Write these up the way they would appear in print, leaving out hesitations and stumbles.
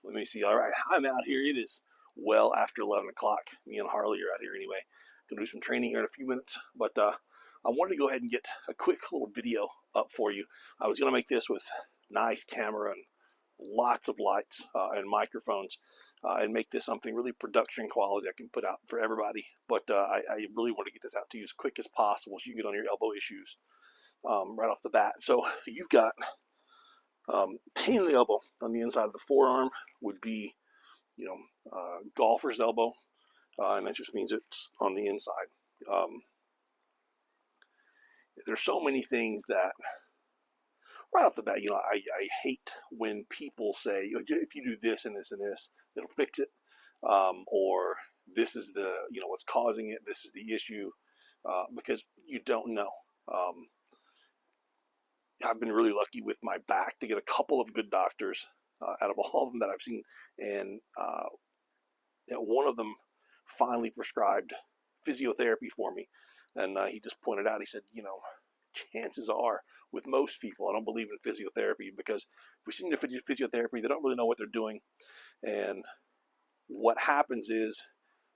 Let me see. All right, I'm out here. It is well after 11 o'clock. Me and Harley are out here anyway. Gonna do some training here in a few minutes, but I wanted to go ahead and get a quick little video up for you. I was gonna make this with nice camera and lots of lights and microphones, and make this something really production quality I can put out for everybody. But I really want to get this out to you as quick as possible so you can get on your elbow issues right off the bat. So you've got pain in the elbow on the inside of the forearm would be, golfer's elbow, and that just means it's on the inside. Um, there's so many things that, right off the bat, I hate when people say, if you do this and this and this, it'll fix it, or this is what's causing it, this is the issue, because you don't know. I've been really lucky with my back to get a couple of good doctors out of all of them that I've seen, and one of them finally prescribed physiotherapy for me, and he just pointed out, he said, chances are with most people, I don't believe in physiotherapy because if we see into physiotherapy, they don't really know what they're doing, and what happens is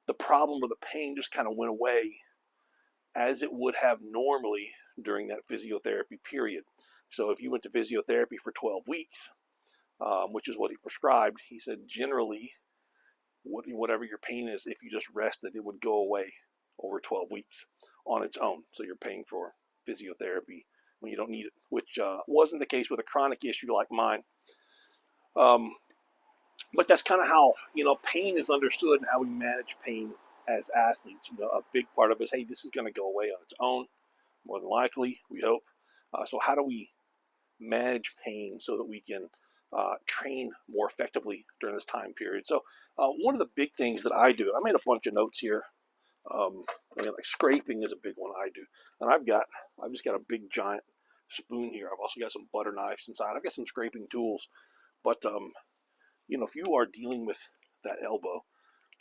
the problem or the pain just kind of went away as it would have normally during that physiotherapy period. So if you went to physiotherapy for 12 weeks, which is what he prescribed, he said generally whatever your pain is, if you just rested, it would go away over 12 weeks on its own. So you're paying for physiotherapy when you don't need it, which wasn't the case with a chronic issue like mine. But that's kind of how, pain is understood and how we manage pain as athletes. A big part of it is, hey, this is going to go away on its own, more than likely, we hope. So how do we manage pain so that we can train more effectively during this time period? So one of the big things that I do, I made a bunch of notes here. Like scraping is a big one I do, and I've just got a big giant spoon here. I've also got some butter knives inside. I've got some scraping tools, but if you are dealing with that elbow,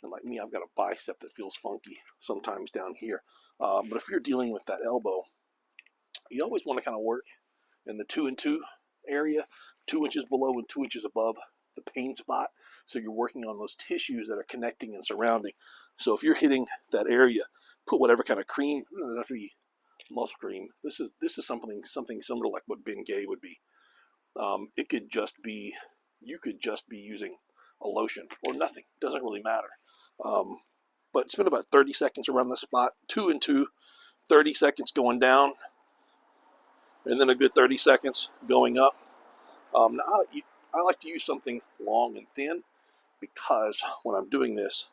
and like me, I've got a bicep that feels funky sometimes down here. But if you're dealing with that elbow, you always want to kind of work in the 2 and 2 area, 2 inches below and 2 inches above the pain spot. So you're working on those tissues that are connecting and surrounding. So if you're hitting that area, put whatever kind of cream, it doesn't have to be muscle cream. This is something similar like what Bengay would be. It could just be, you could just be using a lotion or nothing. It doesn't really matter. But spend about 30 seconds around the spot, 2 and 2, 30 seconds going down, and then a good 30 seconds going up. Now I like to use something long and thin because when I'm doing this,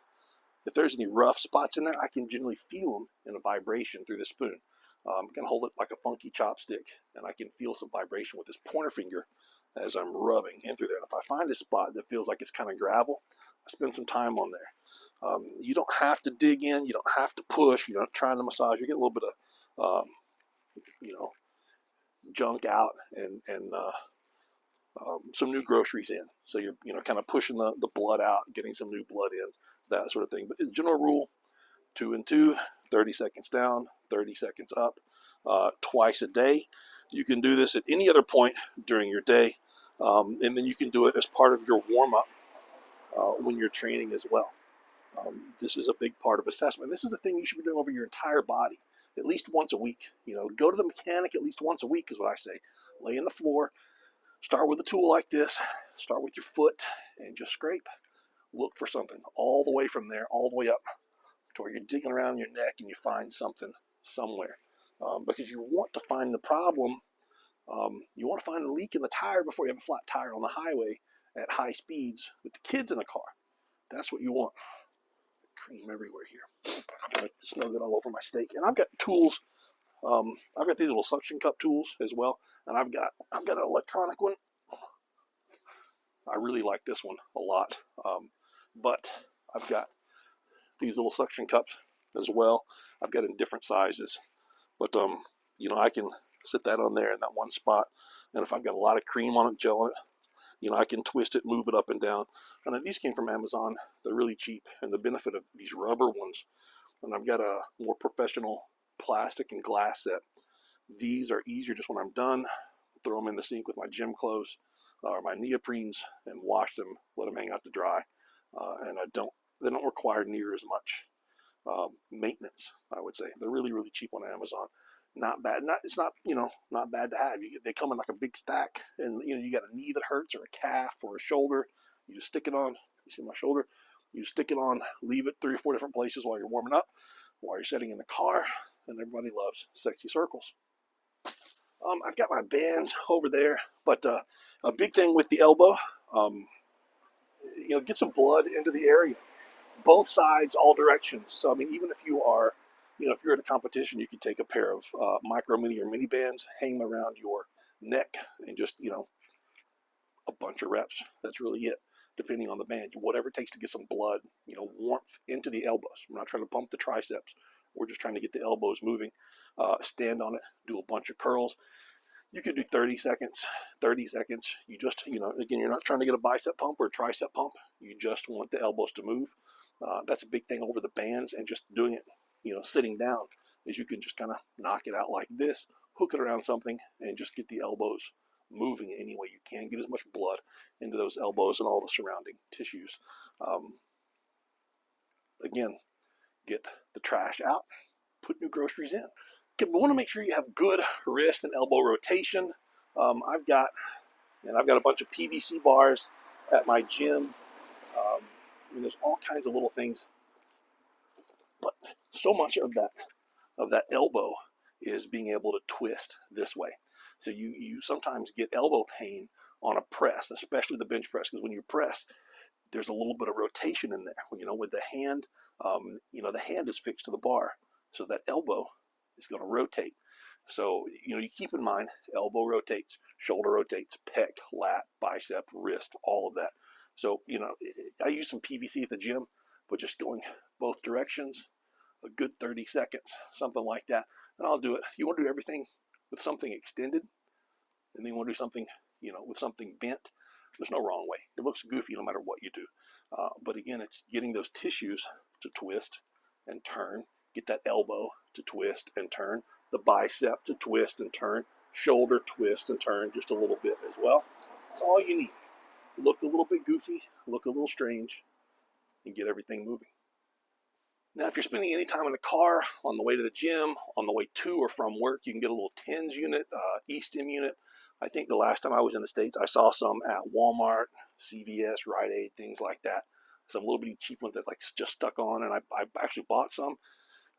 if there's any rough spots in there, I can generally feel them in a vibration through the spoon. I can hold it like a funky chopstick, and I can feel some vibration with this pointer finger as I'm rubbing in through there. And if I find a spot that feels like it's kind of gravel, I spend some time on there. You don't have to dig in. You don't have to push. You're not trying to massage. You get a little bit of, junk out and some new groceries in. So you're kind of pushing the blood out, getting some new blood in, that sort of thing. But in general rule, 2 and 2, 30 seconds down, 30 seconds up, twice a day. You can do this at any other point during your day, and then you can do it as part of your warm-up when you're training as well. This is a big part of assessment. This is a thing you should be doing over your entire body, at least once a week. Go to the mechanic at least once a week is what I say. Lay on the floor, start with a tool like this, start with your foot, and just scrape. Look for something all the way from there, all the way up to where you're digging around your neck and you find something somewhere. Because you want to find the problem. You want to find a leak in the tire before you have a flat tire on the highway at high speeds with the kids in the car. That's what you want. Cream everywhere here. I smell it all over my steak. And I've got tools. I've got these little suction cup tools as well. And I've got an electronic one. I really like this one a lot. But I've got these little suction cups as well. I've got in different sizes. But, I can sit that on there in that one spot. And if I've got a lot of cream on it, gel on it, I can twist it, move it up and down. And these came from Amazon. They're really cheap. And the benefit of these rubber ones, and I've got a more professional plastic and glass set. These are easier just when I'm done. Throw them in the sink with my gym clothes. or my neoprenes and wash them, let them hang out to dry, and they don't require near as much maintenance. I would say they're really cheap on Amazon. Not bad. It's not not bad to have. They come in like a big stack, and you got a knee that hurts or a calf or a shoulder. You just stick it on. You see my shoulder? You stick it on. Leave it 3 or 4 different places while you're warming up, while you're sitting in the car, and everybody loves sexy circles. I've got my bands over there, but a big thing with the elbow, get some blood into the area, both sides, all directions. So I mean, even if you are, if you're at a competition, you could take a pair of micro mini or mini bands, hang them around your neck, and just a bunch of reps. That's really it. Depending on the band, whatever it takes to get some blood, warmth into the elbows. We're not trying to pump the triceps. We're just trying to get the elbows moving. Stand on it, do a bunch of curls. You could do 30 seconds, 30 seconds. You just, again, you're not trying to get a bicep pump or a tricep pump. You just want the elbows to move. That's a big thing over the bands, and just doing it, sitting down, is you can just kind of knock it out like this, hook it around something, and just get the elbows moving any way you can. Get as much blood into those elbows and all the surrounding tissues. Again, get the trash out, put new groceries in. Okay, we want to make sure you have good wrist and elbow rotation. I've got a bunch of PVC bars at my gym. There's all kinds of little things, but so much of that elbow is being able to twist this way. So you sometimes get elbow pain on a press, especially the bench press, because when you press, there's a little bit of rotation in there. With the hand, the hand is fixed to the bar, so that elbow is going to rotate. So, you keep in mind, elbow rotates, shoulder rotates, pec, lat, bicep, wrist, all of that. So, I use some PVC at the gym, but just going both directions, a good 30 seconds, something like that. And I'll do it. You want to do everything with something extended, and then you want to do something, with something bent. There's no wrong way. It looks goofy no matter what you do. But again, it's getting those tissues to twist and turn. Get that elbow to twist and turn, the bicep to twist and turn, shoulder twist and turn just a little bit as well. That's all you need. Look a little bit goofy, look a little strange, and get everything moving. Now, if you're spending any time in the car, on the way to the gym, on the way to or from work, you can get a little TENS unit, eStim unit. I think the last time I was in the States, I saw some at Walmart, CVS, Rite Aid, things like that. Some little bitty cheap ones that just stuck on, and I actually bought some.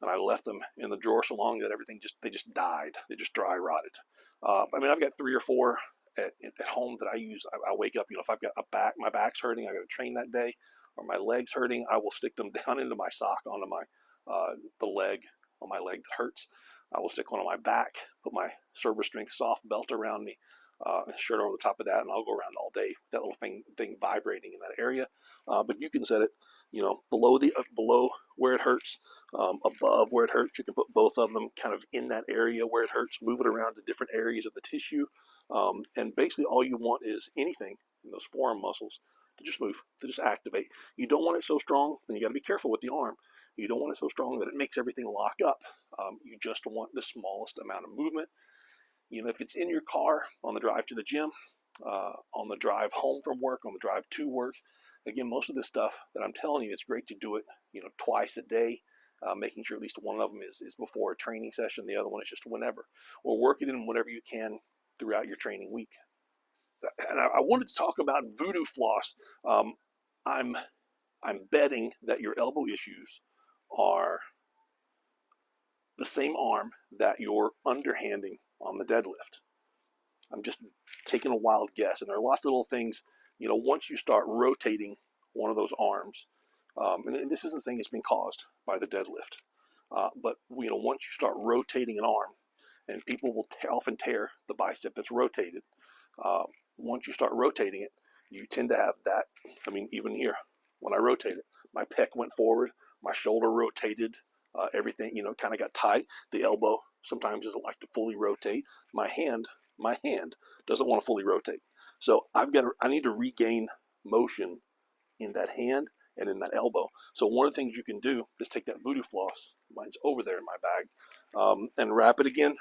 And I left them in the drawer so long that they just died. They just dry rotted. I've got 3 or 4 at home that I use. I wake up, if I've got my back's hurting, I got to train that day, or my leg's hurting, I will stick them down into my sock, onto my the leg on my leg that hurts. I will stick one on my back, put my Serber Strength soft belt around me, shirt over the top of that, and I'll go around all day with that little thing vibrating in that area. But you can set it, below where it hurts, above where it hurts. You can put both of them kind of in that area where it hurts, move it around to different areas of the tissue. And basically all you want is anything in those forearm muscles to just move, to just activate. You don't want it so strong, then you got to be careful with the arm. You don't want it so strong that it makes everything lock up. You just want the smallest amount of movement. If it's in your car on the drive to the gym, on the drive home from work, on the drive to work, again, most of this stuff that I'm telling you, it's great to do it, twice a day, making sure at least one of them is before a training session. The other one is just whenever, or work it in whenever you can throughout your training week. And I wanted to talk about voodoo floss. I'm betting that your elbow issues are the same arm that you're underhanding on the deadlift. I'm just taking a wild guess, and there are lots of little things. Once you start rotating one of those arms, and this isn't saying it's been caused by the deadlift, but once you start rotating an arm, and people will often tear the bicep that's rotated. Once you start rotating it, you tend to have that. Even here, when I rotate it, my pec went forward, my shoulder rotated, everything kind of got tight. The elbow sometimes doesn't like to fully rotate. My hand doesn't want to fully rotate. So I need to regain motion in that hand and in that elbow. So one of the things you can do is take that voodoo floss, mine's over there in my bag, and wrap it again.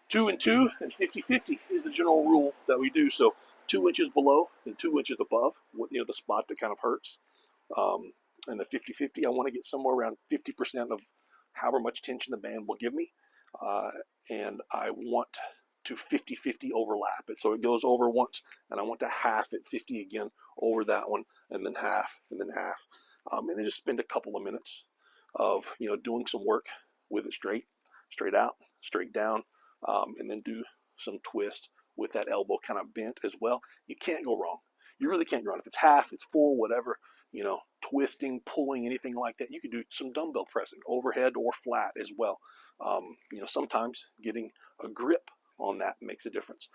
2 and 2 and 50-50 is the general rule that we do. So 2 inches below and 2 inches above, the spot that kind of hurts. And the 50-50, I want to get somewhere around 50% of however much tension the band will give me. And I want to 50-50 overlap it. So it goes over once, and I want to half it 50 again over that one, and then half, and then half. And then just spend a couple of minutes of, doing some work with it straight out, straight down, and then do some twist with that elbow kind of bent as well. You can't go wrong. You really can't go wrong. If it's half, it's full, whatever, twisting, pulling, anything like that. You can do some dumbbell pressing, overhead or flat as well. Sometimes getting a grip on that makes a difference.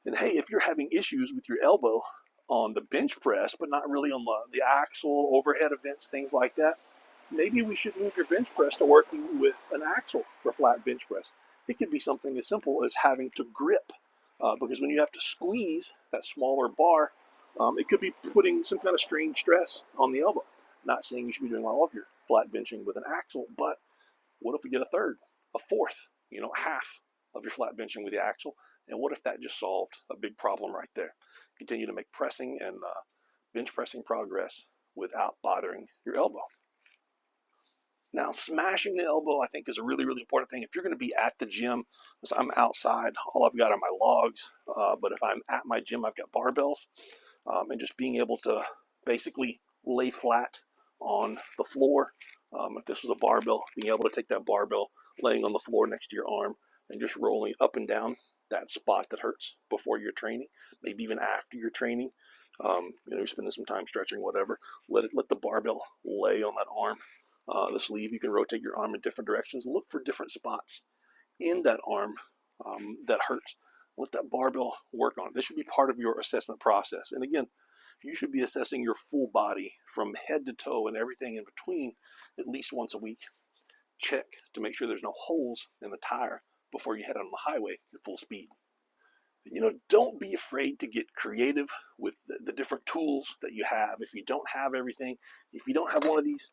And hey, if you're having issues with your elbow on the bench press, but not really on the axle, overhead events, things like that, maybe we should move your bench press to working with an axle for flat bench press. It could be something as simple as having to grip, because when you have to squeeze that smaller bar, it could be putting some kind of strange stress on the elbow. Not saying you should be doing all of your flat benching with an axle, but what if we get a third, a fourth, half of your flat benching with the axle? And what if that just solved a big problem right there? Continue to make pressing and bench pressing progress without bothering your elbow. Now, smashing the elbow, I think, is a really, really important thing. If you're going to be at the gym, so I'm outside, all I've got are my logs. But if I'm at my gym, I've got barbells. And just being able to basically lay flat on the floor. If this was a barbell, being able to take that barbell, laying on the floor next to your arm, and just rolling up and down that spot that hurts before you're training, maybe even after you're training. You're spending some time stretching, whatever. Let the barbell lay on that arm. The sleeve, you can rotate your arm in different directions. Look for different spots in that arm that hurts. Let that barbell work on it. This should be part of your assessment process. And again, you should be assessing your full body from head to toe and everything in between at least once a week. Check to make sure there's no holes in the tire before you head on the highway at full speed. Don't be afraid to get creative with the different tools that you have. If you don't have everything, if you don't have one of these,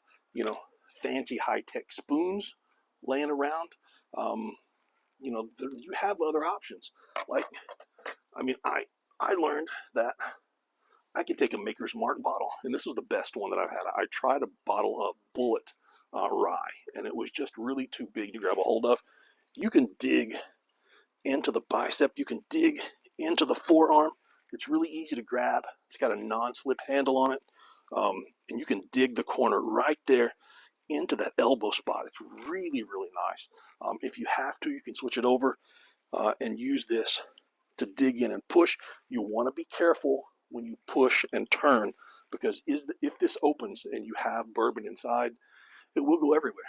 fancy high-tech spoons laying around, you have other options. I learned that I could take a Maker's Mark bottle, and this was the best one that I've had. I tried a bottle of Bullet rye, and it was just really too big to grab a hold of. You can dig into the bicep, you can dig into the forearm. It's really easy to grab. It's got a non-slip handle on it, and you can dig the corner right there into that elbow spot. It's really, really nice. If you have to, you can switch it over and use this to dig in and push. You want to be careful when you push and turn, because if this opens and you have bourbon inside, it will go everywhere.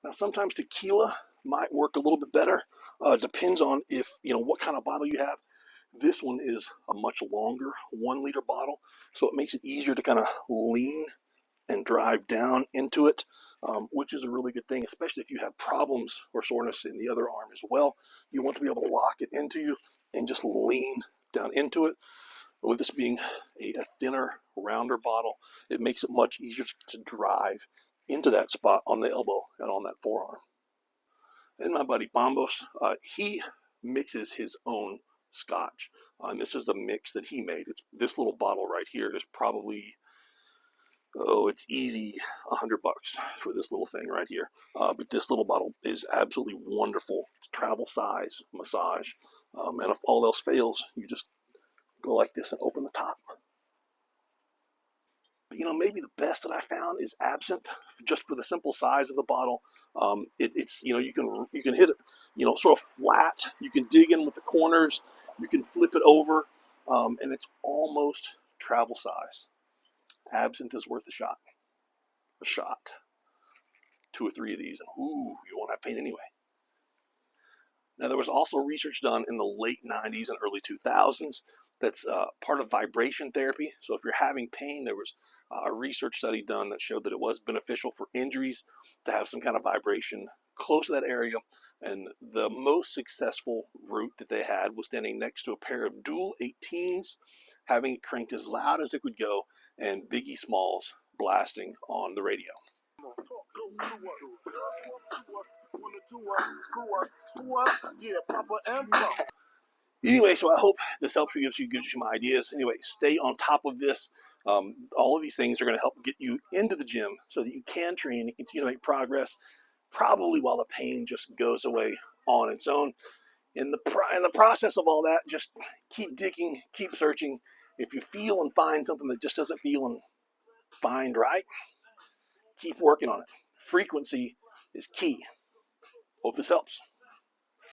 Now, sometimes tequila might work a little bit better. Depends on what kind of bottle you have. This one is a much longer 1 liter bottle, so it makes it easier to kind of lean and drive down into it, which is a really good thing, especially if you have problems or soreness in the other arm as well. You want to be able to lock it into you and just lean down into it. But with this being a thinner, rounder bottle, it makes it much easier to drive into that spot on the elbow and on that forearm. And my buddy Bombos, he mixes his own scotch. And this is a mix that he made. It's this little bottle right here is probably, it's easy $100 for this little thing right here. But this little bottle is absolutely wonderful. It's travel size, massage. And if all else fails, you just go like this and open the top. But maybe the best that I found is absinthe, just for the simple size of the bottle. It's you can hit it, sort of flat. You can dig in with the corners. You can flip it over, and it's almost travel size. Absinthe is worth a shot. A shot. 2 or 3 of these, and you won't have pain anyway. Now, there was also research done in the late 90s and early 2000s that's part of vibration therapy. So if you're having pain, there was a research study done that showed that it was beneficial for injuries to have some kind of vibration close to that area. And the most successful route that they had was standing next to a pair of dual 18s, having it cranked as loud as it could go, and Biggie Smalls blasting on the radio. Anyway, so I hope this helps you, gives you some ideas. Anyway, stay on top of this. All of these things are going to help get you into the gym so that you can train and continue to make progress, probably while the pain just goes away on its own. In the process of all that, just keep digging, keep searching. If you feel and find something that just doesn't feel and find right, keep working on it. Frequency is key. Hope this helps.